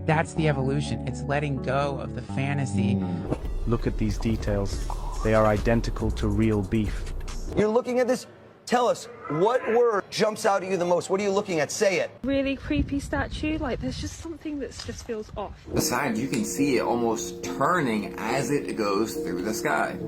That's the evolution. It's letting go of the fantasy. Look at these details. They are identical to real beef. You're looking at this? Tell us, what word jumps out at you the most? What are you looking at? Say it. Really creepy statue. Like, there's just something that just feels off. Besides, you can see it almost turning as it goes through the sky.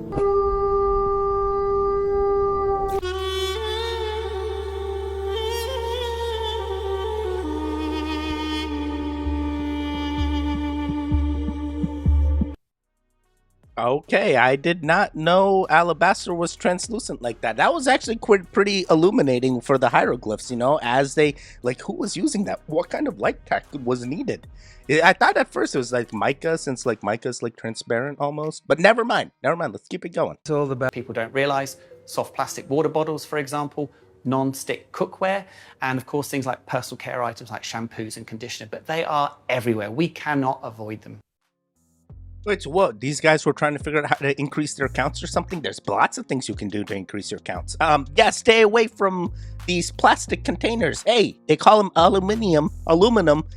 Okay, I did not know alabaster was translucent like that. That was actually pretty illuminating for the hieroglyphs, you know, as they, like, who was using that? What kind of light tech was needed? I thought at first it was like mica, since like mica's like transparent almost, but never mind, let's keep it going. It's all about People don't realize soft plastic water bottles, for example, non-stick cookware, and of course things like personal care items like shampoos and conditioner, but they are everywhere. We cannot avoid them. Wait, so what? These guys were trying to figure out how to increase their counts or something? There's lots of things you can do to increase your counts. Yeah, stay away from these plastic containers. Hey, they call them aluminum.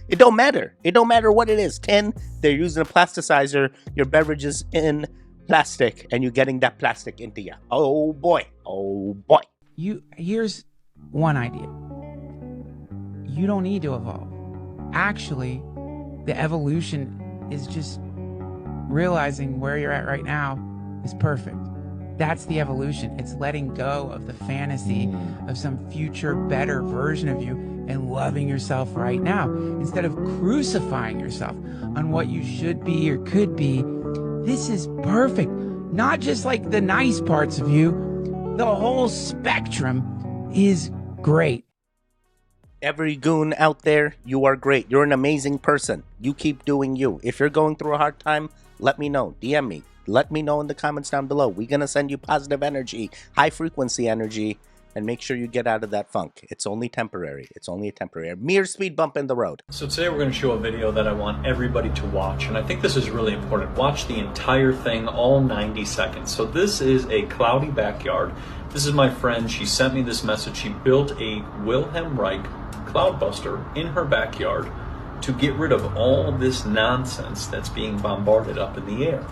It don't matter. It don't matter what it is. Tin, they're using a plasticizer. Your beverage is in plastic, and you're getting that plastic into you. Oh boy. Here's one idea. You don't need to evolve. Actually, the evolution is just realizing where you're at right now is perfect. That's the evolution. It's letting go of the fantasy of some future better version of you and loving yourself right now instead of crucifying yourself on what you should be or could be. This is perfect. Not just like the nice parts of you. The whole spectrum is great. Every goon out there, you are great. You're an amazing person. You keep doing you. If you're going through a hard time, let me know. DM me. Let me know in the comments down below. We're going to send you positive energy, high frequency energy, and make sure you get out of that funk. It's only temporary. It's only a temporary, mere speed bump in the road. So today we're going to show a video that I want everybody to watch, and I think this is really important. Watch the entire thing, all 90 seconds. So this is a cloudy backyard. This is my friend. She sent me this message. She built a Wilhelm Reich cloudbuster in her backyard to get rid of all this nonsense that's being bombarded up in the air.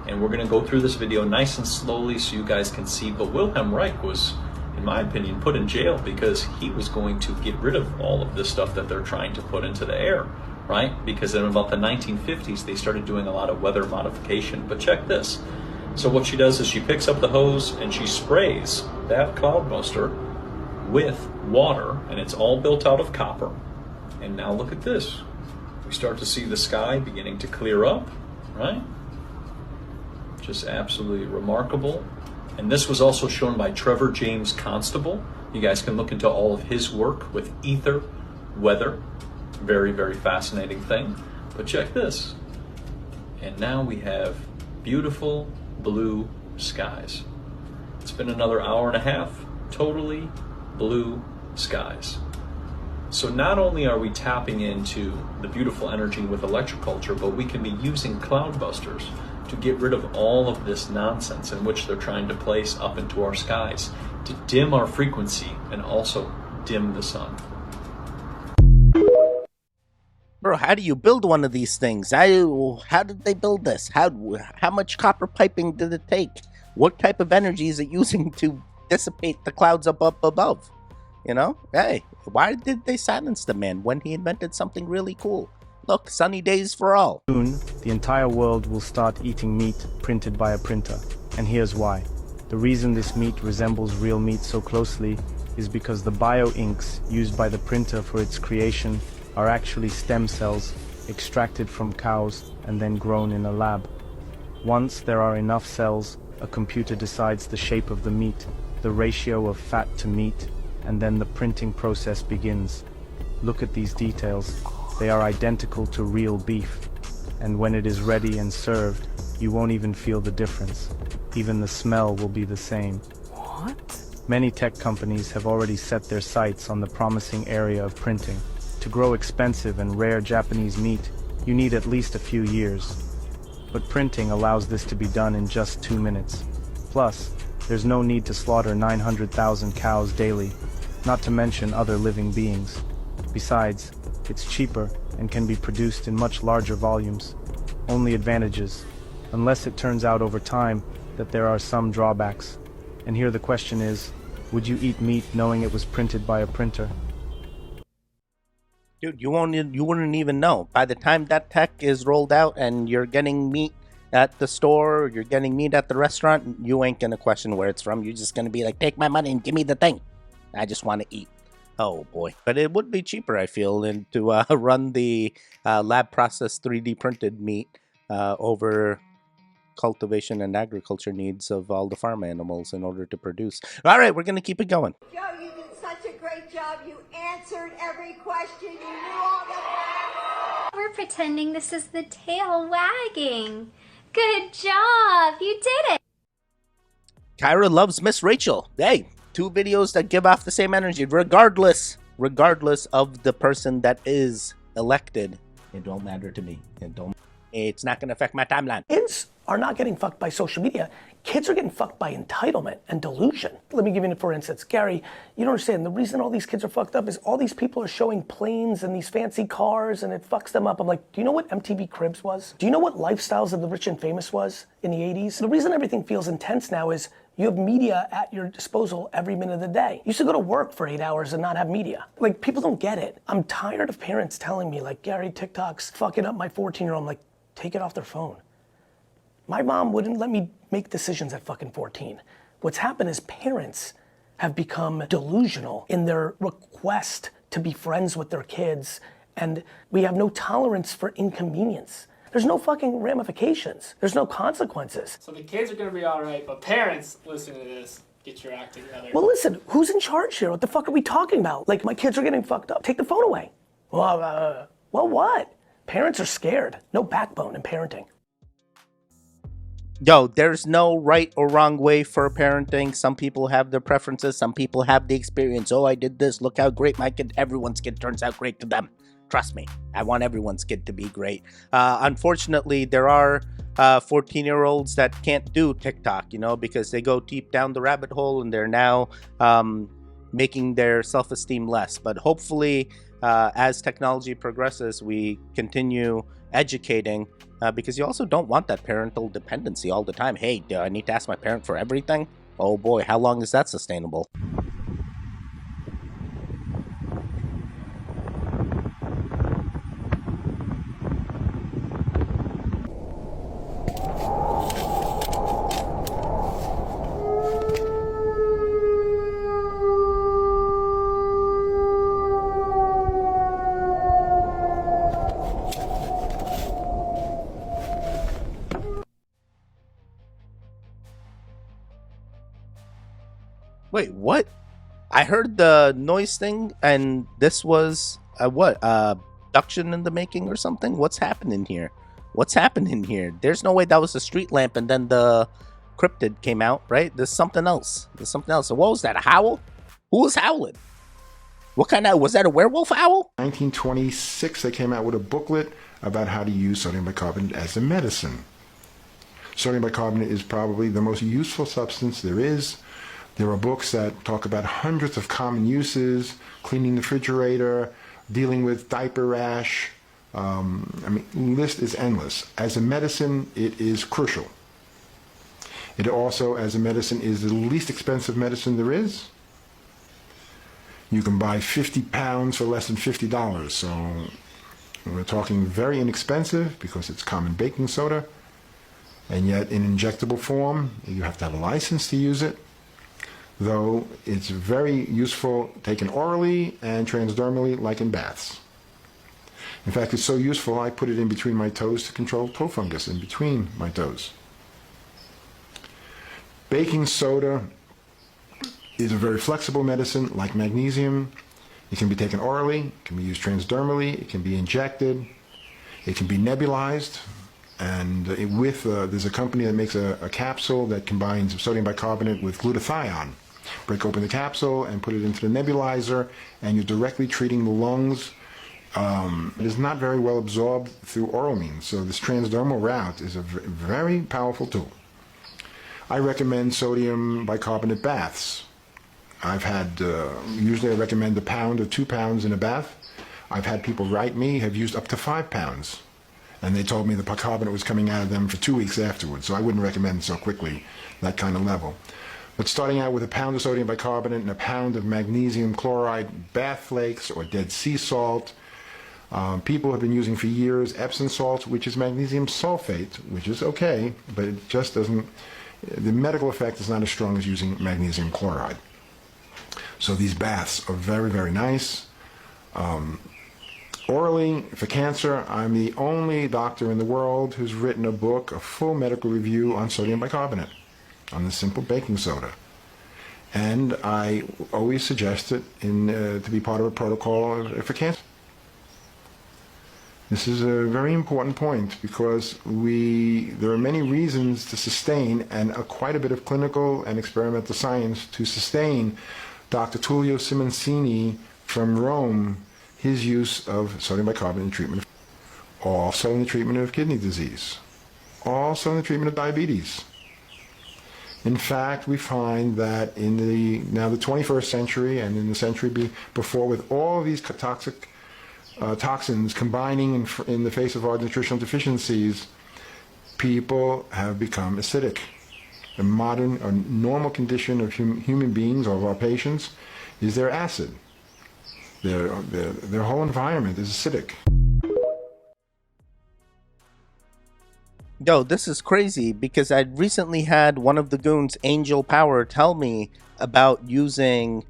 And we're going to go through this video nice and slowly so you guys can see. But Wilhelm Reich was, in my opinion, put in jail because he was going to get rid of all of this stuff that they're trying to put into the air, right? Because in about the 1950s, they started doing a lot of weather modification. But check this. So what she does is she picks up the hose and she sprays that cloudbuster with water, and it's all built out of copper. And now look at this. We start to see the sky beginning to clear up, right? Just absolutely remarkable. And this was also shown by Trevor James Constable. You guys can look into all of his work with ether, weather. Very, very fascinating thing. But check this. And now we have beautiful blue skies. It's been another hour and a half, totally blue skies. So not only are we tapping into the beautiful energy with electroculture, but we can be using cloudbusters to get rid of all of this nonsense in which they're trying to place up into our skies, to dim our frequency and also dim the sun. Bro, how do you build one of these things? How did they build this? How much copper piping did it take? What type of energy is it using to dissipate the clouds up above? You know, hey, why did they silence the man when he invented something really cool? Look, sunny days for all. Soon, the entire world will start eating meat printed by a printer. And here's why. The reason this meat resembles real meat so closely is because the bio-inks used by the printer for its creation are actually stem cells extracted from cows and then grown in a lab. Once there are enough cells, a computer decides the shape of the meat, the ratio of fat to meat, and then the printing process begins. Look at these details. They are identical to real beef. And when it is ready and served, you won't even feel the difference. Even the smell will be the same. What? Many tech companies have already set their sights on the promising area of printing. To grow expensive and rare Japanese meat, you need at least a few years. But printing allows this to be done in just 2 minutes. Plus, there's no need to slaughter 900,000 cows daily, not to mention other living beings. Besides, it's cheaper and can be produced in much larger volumes. Only advantages, unless it turns out over time that there are some drawbacks. And here the question is, would you eat meat knowing it was printed by a printer? Dude, you wouldn't even know. By the time that tech is rolled out and you're getting meat at the store, or you're getting meat at the restaurant, you ain't gonna question where it's from. You're just gonna be like, take my money and give me the thing. I just want to eat. Oh boy. But it would be cheaper, I feel, than to run the lab processed 3D printed meat over cultivation and agriculture needs of all the farm animals in order to produce. All right, we're going to keep it going. Joe, you did such a great job. You answered every question. You knew all the facts. We're pretending this is the tail wagging. Good job. You did it. Kyra loves Miss Rachel. Hey, 2 videos that give off the same energy, regardless of the person that is elected. It don't matter to me. It's not going to affect my timeline. Kids are not getting fucked by social media. Kids are getting fucked by entitlement and delusion. Let me give you, for instance, Gary, you don't understand. The reason all these kids are fucked up is all these people are showing planes and these fancy cars and it fucks them up. I'm like, do you know what MTV Cribs was? Do you know what Lifestyles of the Rich and Famous was in the 80s? The reason everything feels intense now is you have media at your disposal every minute of the day. You used to go to work for 8 hours and not have media. Like, people don't get it. I'm tired of parents telling me, like, Gary, TikTok's fucking up my 14-year-old. I'm like, take it off their phone. My mom wouldn't let me make decisions at fucking 14. What's happened is parents have become delusional in their request to be friends with their kids, and we have no tolerance for inconvenience. There's no fucking ramifications. There's no consequences. So the kids are gonna be all right, but parents, listen to this. Get your act together. Well, listen, who's in charge here? What the fuck are we talking about? Like, my kids are getting fucked up. Take the phone away. Well, what? Parents are scared. No backbone in parenting. Yo, there's no right or wrong way for parenting. Some people have their preferences. Some people have the experience. Oh, I did this. Look how great my kid, everyone's kid turns out great to them. Trust me, I want everyone's kid to be great. Unfortunately, there are 14-year-olds that can't do TikTok, because they go deep down the rabbit hole and they're now making their self-esteem less. But hopefully, as technology progresses, we continue educating because you also don't want that parental dependency all the time. Hey, do I need to ask my parent for everything? Oh boy, how long is that sustainable? Wait, what? I heard the noise thing, and this was abduction in the making or something? What's happening here? There's no way that was a street lamp and then the cryptid came out, right? There's something else. So what was that, a howl? Who was howling? What kind of, was that a werewolf owl? 1926, they came out with a booklet about how to use sodium bicarbonate as a medicine. Sodium bicarbonate is probably the most useful substance there is. There are books that talk about hundreds of common uses, cleaning the refrigerator, dealing with diaper rash. The list is endless. As a medicine, it is crucial. It also, as a medicine, is the least expensive medicine there is. You can buy 50 pounds for less than $50. So we're talking very inexpensive because it's common baking soda. And yet in injectable form, you have to have a license to use it. Though it's very useful taken orally and transdermally, like in baths. In fact, it's so useful I put it in between my toes to control toe fungus in between my toes. Baking soda is a very flexible medicine, like magnesium. It can be taken orally, it can be used transdermally, it can be injected, it can be nebulized. And there's a company that makes a capsule that combines sodium bicarbonate with glutathione. Break open the capsule and put it into the nebulizer, and you're directly treating the lungs. It is not very well absorbed through oral means, so this transdermal route is a very powerful tool. I recommend sodium bicarbonate baths. I've had, usually I recommend 1 pound or 2 pounds in a bath. I've had people write me have used up to 5 pounds. And they told me the bicarbonate was coming out of them for 2 weeks afterwards. So I wouldn't recommend so quickly that kind of level. But starting out with a pound of sodium bicarbonate and a pound of magnesium chloride bath flakes or Dead Sea salt. People have been using for years Epsom salt, which is magnesium sulfate, which is okay, but it just doesn't, the medical effect is not as strong as using magnesium chloride. So these baths are very, very nice. Orally, for cancer, I'm the only doctor in the world who's written a book, a full medical review on sodium bicarbonate, on the simple baking soda. And I always suggest it to be part of a protocol for cancer. This is a very important point because there are many reasons to sustain and quite a bit of clinical and experimental science to sustain Dr. Tullio Simoncini from Rome, his use of sodium bicarbonate in treatment, also in the treatment of kidney disease, also in the treatment of diabetes. In fact, we find that in the 21st century and in the century before, with all of these toxic toxins combining in the face of our nutritional deficiencies, people have become acidic. The modern or normal condition of human beings or of our patients is they're acid. Their whole environment is acidic. Yo, this is crazy because I recently had one of the goons, Angel Power, tell me about using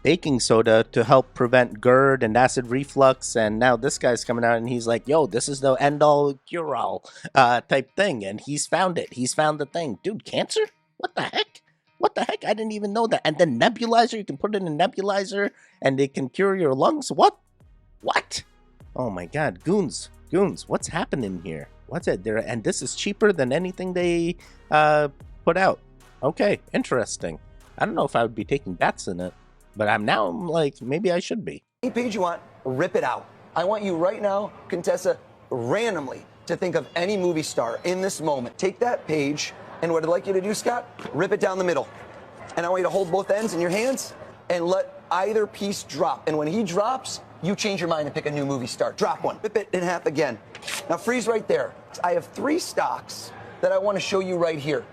baking soda to help prevent GERD and acid reflux, and now this guy's coming out and he's like, yo, this is the end-all cure-all type thing, and he's found it. He's found the thing. Dude, cancer? What the heck? What the heck? I didn't even know that. And then nebulizer, you can put it in a nebulizer and it can cure your lungs? What? What? Oh my god, goons, what's happening here? What's it there? And this is cheaper than anything they put out. Okay, interesting. I don't know if I would be taking bets in it, but I'm like, maybe I should be. Any page you want, rip it out. I want you right now, Contessa, randomly to think of any movie star in this moment. Take that page, and what I'd like you to do, Scott, rip it down the middle. And I want you to hold both ends in your hands and let either piece drop. And when he drops, you change your mind and pick a new movie star. Drop one. Rip it in half again. Now freeze right there. I have 3 stocks that I want to show you right here.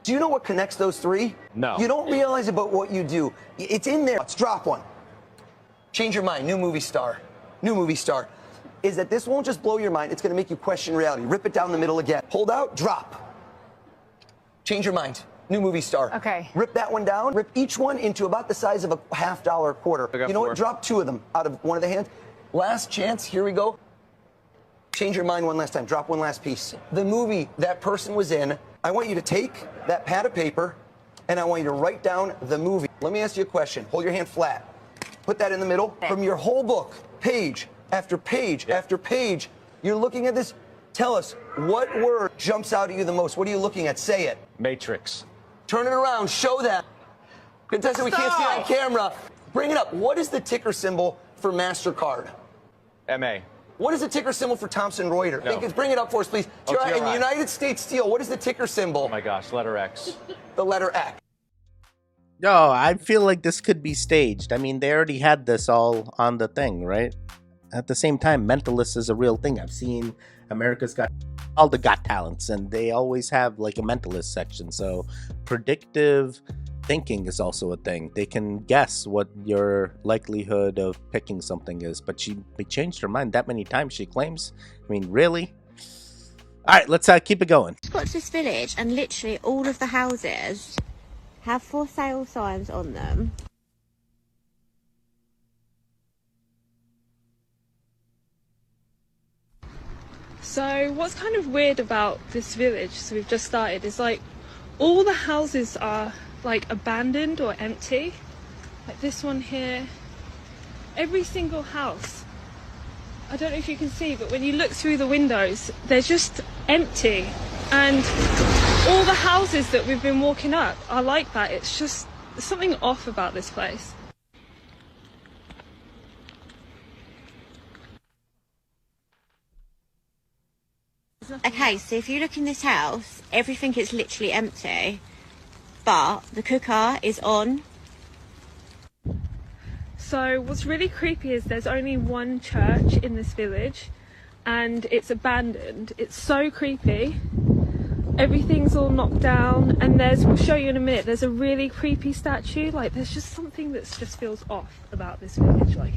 Do you know what connects those 3? No. You don't realize about what you do. It's in there. Let's drop one. Change your mind. New movie star. New movie star. Is that this won't just blow your mind, it's going to make you question reality. Rip it down the middle again. Hold out, drop. Change your mind. New movie star. Okay. Rip that one down. Rip each one into about the size of a $50 quarter. You know what? Drop 2 of them out of one of the hands. Last chance. Here we go. Change your mind one last time. Drop one last piece. The movie that person was in, I want you to take that pad of paper and I want you to write down the movie. Let me ask you a question. Hold your hand flat. Put that in the middle. From your whole book, page after page after page, you're looking at this. Tell us, what word jumps out at you the most? What are you looking at? Say it. Matrix. Turn it around. Show that. Contestant, we can't see it on camera. Bring it up. What is the ticker symbol for MasterCard? MA. What is the ticker symbol for Thomson Reuters? No. Bring it up for us, please. OTRI. In the United States Steel, what is the ticker symbol? Oh my gosh, letter X. The letter X. Yo, I feel like this could be staged. I mean, they already had this all on the thing, right? At the same time, Mentalist is a real thing. I've seen America's Got all the Got Talents, and they always have like a Mentalist section. So predictive thinking is also a thing. They can guess what your likelihood of picking something is, but she changed her mind that many times, she claims. I mean, really? All right, let's keep it going. I've got to this village and literally all of the houses have for sale signs on them. So what's kind of weird about this village, so we've just started, is like all the houses are like abandoned or empty. Like this one here, every single house. I don't know if you can see, but when you look through the windows, they're just empty. And all the houses that we've been walking up are like that. It's just, there's something off about this place. Okay, so if you look in this house, everything is literally empty, but the cooker is on. So what's really creepy is there's only one church in this village and it's abandoned. It's so creepy. Everything's all knocked down, and we'll show you in a minute, there's a really creepy statue. Like, there's just something that just feels off about this village. Like,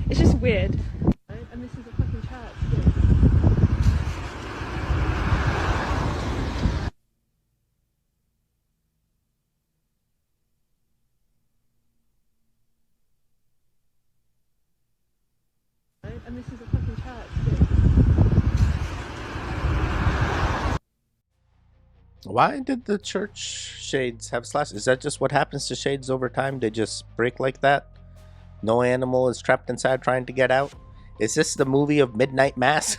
it's just weird. And this is a fucking church too. And this is a fucking church too. Why did the church shades have slashes? Is that just what happens to shades over time? They just break like that? No animal is trapped inside trying to get out? Is this the movie of Midnight Mass?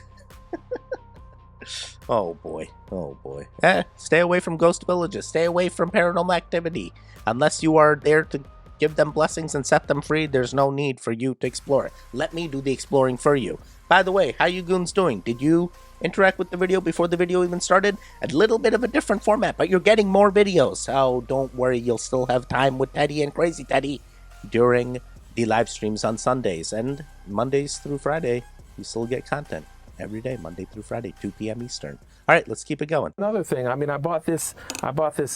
Oh boy. Oh boy. Stay away from ghost villages. Stay away from paranormal activity. Unless you are there to give them blessings and set them free, there's no need for you to explore. Let me do the exploring for you. By the way, how you goons doing? Did you interact with the video before the video even started? A little bit of a different format, but you're getting more videos. So don't worry, you'll still have time with Teddy and Crazy Teddy during the live streams on Sundays. And Mondays through Friday, you still get content every day, Monday through Friday, 2 p.m. Eastern. All right, let's keep it going. Another thing, I mean, I bought this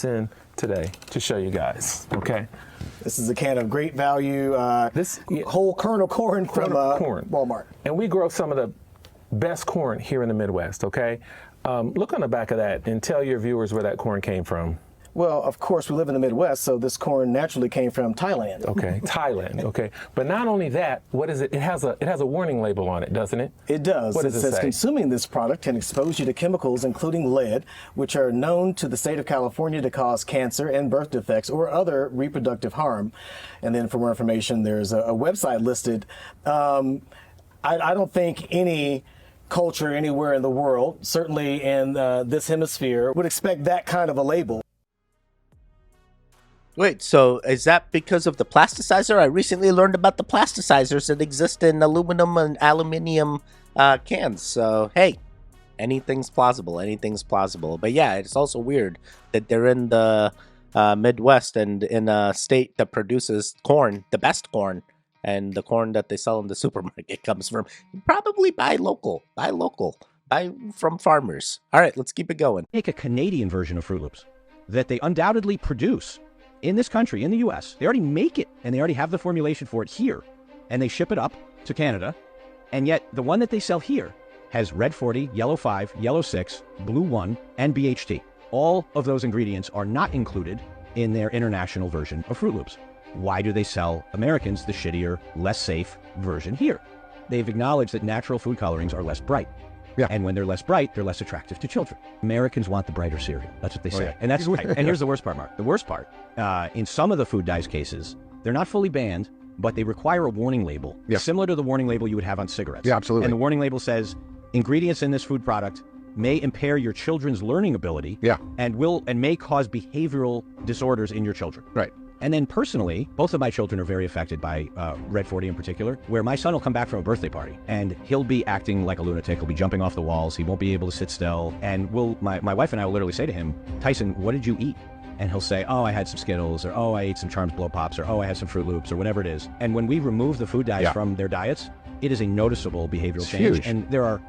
in today to show you guys, okay? This is a can of great value, whole kernel corn from Walmart. And we grow some of the best corn here in the Midwest, okay? Look on the back of that and tell your viewers where that corn came from. Well, of course, we live in the Midwest, so this corn naturally came from Thailand. Okay, Thailand, okay. But not only that, what is it? It has a warning label on it, doesn't it? It does. What does it says say? Consuming this product can expose you to chemicals, including lead, which are known to the state of California to cause cancer and birth defects or other reproductive harm. And then for more information, there's a website listed. I don't think any culture anywhere in the world, certainly in this hemisphere, would expect that kind of a label. Wait, so is that because of the plasticizer? I recently learned about the plasticizers that exist in aluminum and aluminium cans. So, hey, anything's plausible. Anything's plausible. But yeah, it's also weird that they're in the Midwest and in a state that produces corn, the best corn, and the corn that they sell in the supermarket comes from. Probably buy local. Buy from farmers. All right, let's keep it going. Make a Canadian version of Fruit Loops that they undoubtedly produce in this country, in the US. They already make it, and they already have the formulation for it here, and they ship it up to Canada, and yet the one that they sell here has red 40, yellow 5, yellow 6, blue 1, and BHT. All of those ingredients are not included in their international version of Fruit Loops. Why do they sell Americans the shittier, less safe version here? They've acknowledged that natural food colorings are less bright. Yeah. And when they're less bright, they're less attractive to children. Americans want the brighter cereal. That's what they say. Yeah. And that's and here's the worst part, Mark. The worst part, in some of the food dyes cases, they're not fully banned, but they require a warning label, similar to the warning label you would have on cigarettes. Yeah, absolutely. And the warning label says, ingredients in this food product may impair your children's learning ability and may cause behavioral disorders in your children. Right. And then personally, both of my children are very affected by Red 40 in particular, where my son will come back from a birthday party and he'll be acting like a lunatic. He'll be jumping off the walls. He won't be able to sit still. And my wife and I will literally say to him, Tyson, what did you eat? And he'll say, oh, I had some Skittles, or oh, I ate some Charms Blow Pops, or oh, I had some Fruit Loops, or whatever it is. And when we remove the food dyes from their diets, it is a noticeable behavioral change. Huge. And there are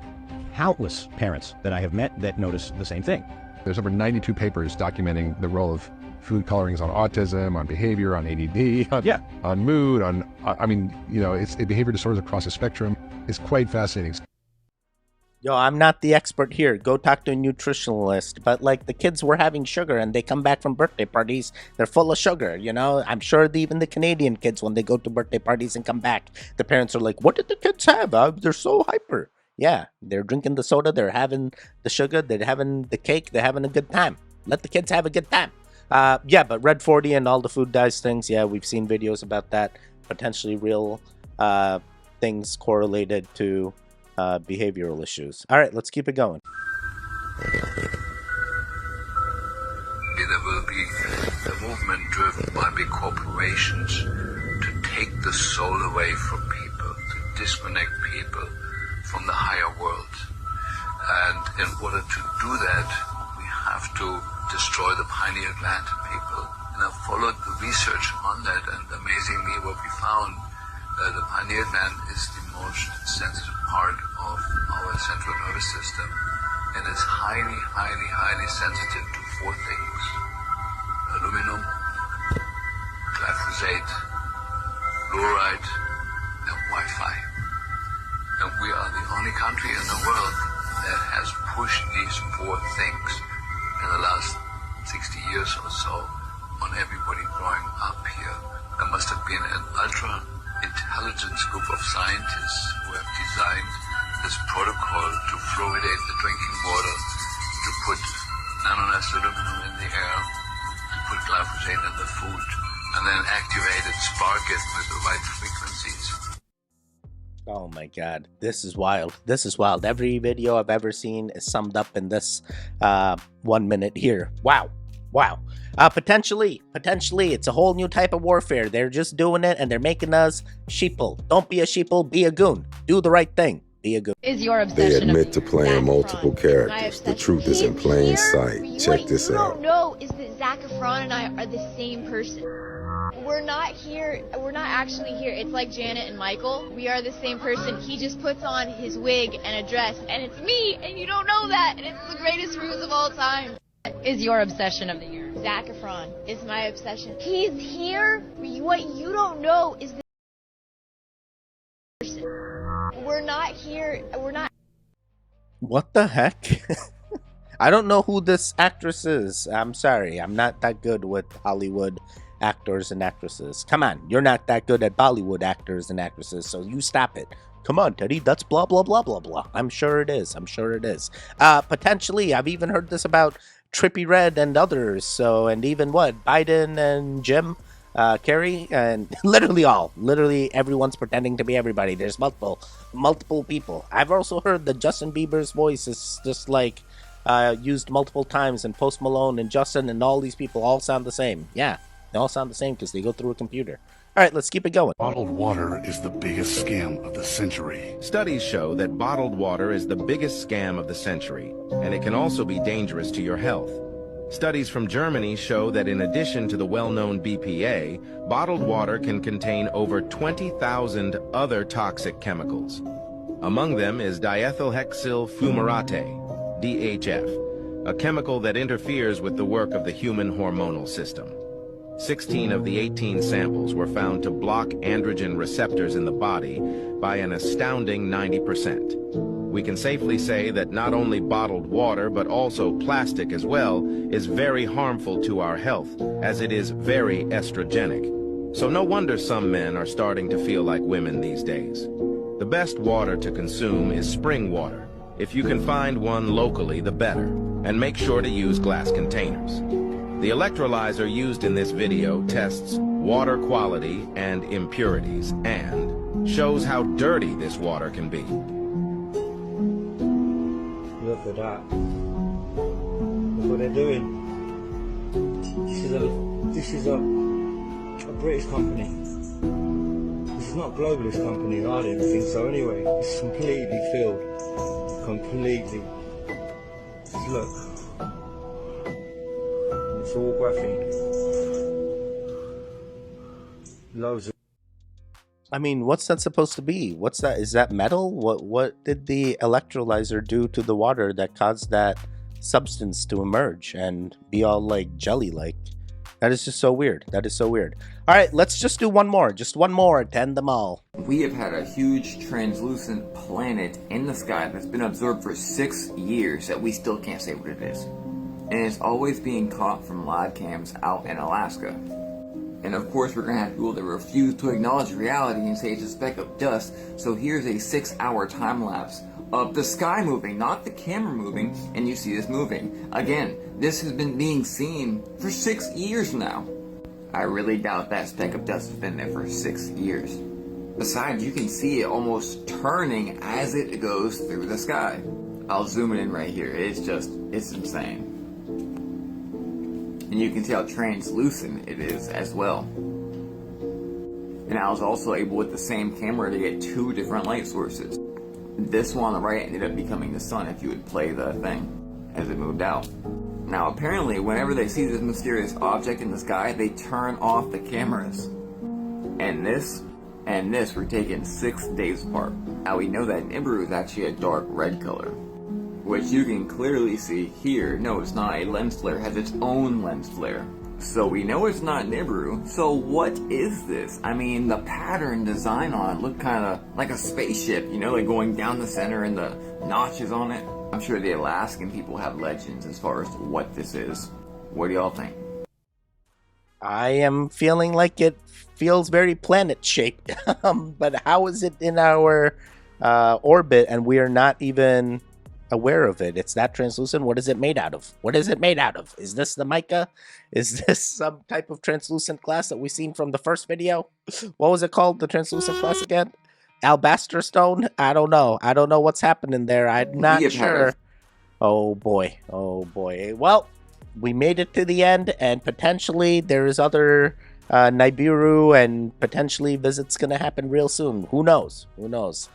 countless parents that I have met that notice the same thing. There's over 92 papers documenting the role of food colorings on autism, on behavior, on ADD, on mood, it's behavior disorders across the spectrum. It's quite fascinating. Yo, I'm not the expert here. Go talk to a nutritionalist. But like the kids were having sugar and they come back from birthday parties, they're full of sugar, you know? I'm sure even the Canadian kids, when they go to birthday parties and come back, the parents are like, what did the kids have? They're so hyper. Yeah, they're drinking the soda, they're having the sugar, they're having the cake, they're having a good time. Let the kids have a good time. But Red 40 and all the food dyes things, we've seen videos about that. Potentially real things correlated to behavioral issues. All right, let's keep it going. There will be a movement driven by big corporations to take the soul away from people, to disconnect people from the higher world. And in order to do that, we have to destroy the pineal gland in people. And I've followed the research on that, and amazingly what we found The pineal gland is the most sensitive part of our central nervous system and is highly, highly, highly sensitive to 4 things: aluminum, glyphosate, fluoride, and Wi-Fi. And we are the only country in the world that has pushed these 4 things in the last 60 years or so on everybody growing up here. There must have been an ultra-intelligent group of scientists who have designed this protocol to fluoridate the drinking water, to put nanoniced aluminum in the air, to put glyphosate in the food, and then activate it, spark it with the right frequencies. Oh my god, this is wild. This is wild. Every video I've ever seen is summed up in this 1 minute here. Wow. Wow. Potentially, it's a whole new type of warfare. They're just doing it and they're making us sheeple. Don't be a sheeple, be a goon. Do the right thing. Be a goon. Is your obsession? They admit to playing multiple characters. The truth is in plain sight. Check this out. What you don't know is that Zac Efron and I are the same person. We're not actually here. It's like Janet and Michael. We are the same person. He just puts on his wig and a dress, and it's me, and you don't know that, and it's the greatest ruse of all time. Is your obsession of the year? Zac Efron is my obsession. He's here. What you don't know is the person. We're not here. We're not. What the heck? I don't know who this actress is. I'm sorry. I'm not that good with Hollywood actors and actresses. Come on. You're not that good at Bollywood actors and actresses, so you stop it. Come on, Teddy. That's blah, blah, blah, blah, blah. I'm sure it is. I'm sure it is. Potentially, I've even heard this about Trippie Redd and others. So, and even what? Biden and Jim Carrey, and literally everyone's pretending to be everybody. There's multiple people. I've also heard that Justin Bieber's voice is just like used multiple times, and Post Malone and Justin and all these people all sound the same. Yeah, they all sound the same because they go through a computer. All right, let's keep it going. Bottled water is the biggest scam of the century. Studies show that bottled water is the biggest scam of the century, and it can also be dangerous to your health. Studies from Germany show that in addition to the well-known BPA, bottled water can contain over 20,000 other toxic chemicals. Among them is diethylhexyl fumarate, DHF, a chemical that interferes with the work of the human hormonal system. 16 of the 18 samples were found to block androgen receptors in the body by an astounding 90%. We can safely say that not only bottled water, but also plastic as well, is very harmful to our health, as it is very estrogenic. So no wonder some men are starting to feel like women these days. The best water to consume is spring water. If you can find one locally, the better, and make sure to use glass containers. The electrolyzer used in this video tests water quality and impurities and shows how dirty this water can be. Look at that. Look what they're doing. This is a British company. This is not a globalist company. I didn't think so anyway. It's completely filled. Completely. Just look. It's all graphene. Loads of. I mean, what's that supposed to be? What's that? Is that metal? What did the electrolyzer do to the water that caused that substance to emerge and be all like jelly-like? That is just so weird. That is so weird. All right, let's just do one more. Just one more to end them all. We have had a huge translucent planet in the sky that's been observed for 6 years that we still can't say what it is. And it's always being caught from live cams out in Alaska. And of course we're going to have people that refuse to acknowledge reality and say it's a speck of dust. So here's a 6-hour time lapse of the sky moving, not the camera moving, and you see this moving. Again, this has been being seen for 6 years now. I really doubt that speck of dust has been there for 6 years. Besides, you can see it almost turning as it goes through the sky. I'll zoom it in right here. It's insane. And you can see how translucent it is as well. And I was also able with the same camera to get 2 different light sources. This one on the right ended up becoming the sun if you would play the thing as it moved out. Now apparently whenever they see this mysterious object in the sky, they turn off the cameras. And this and this were taken 6 days apart. Now we know that Nibiru is actually a dark red color, which you can clearly see here. No, it's not a lens flare, it has its own lens flare. So we know it's not Nibiru, so what is this? I mean, the pattern design on it looked kind of like a spaceship, you know, like going down the center and the notches on it. I'm sure the Alaskan people have legends as far as what this is. What do y'all think? I am feeling like it feels very planet-shaped, but how is it in our orbit and we are not even aware of it? It's that translucent. What is it made out of? What is it made out of? Is this the mica? Is this some type of translucent glass that we seen from the first video? What was it called? The translucent glass again? Alabaster stone? I don't know. I don't know what's happening there. I'm not sure. Oh boy. Oh boy. Well, we made it to the end, and potentially there's other Nibiru and potentially visits gonna happen real soon. Who knows? Who knows?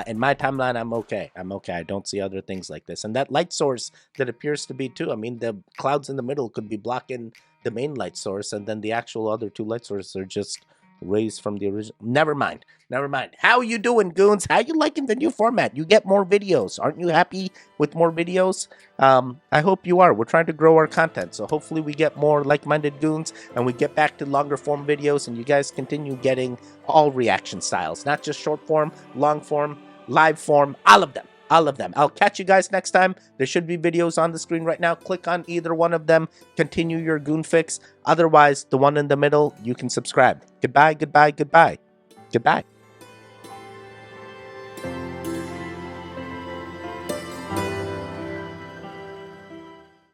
In my timeline, I'm okay. I'm okay. I don't see other things like this. And that light source that appears to be too. I mean, the clouds in the middle could be blocking the main light source, and then the actual other two light sources are just raised from the original. Never mind. Never mind. How you doing, goons? How you liking the new format? You get more videos. Aren't you happy with more videos? I hope you are. We're trying to grow our content, so hopefully we get more like-minded goons and we get back to longer form videos, and you guys continue getting all reaction styles, not just short form, long form, live form, all of them. All of them. I'll catch you guys next time. There should be videos on the screen right now. Click on either one of them. Continue your goon fix. Otherwise, the one in the middle, you can subscribe. Goodbye, goodbye, goodbye. Goodbye.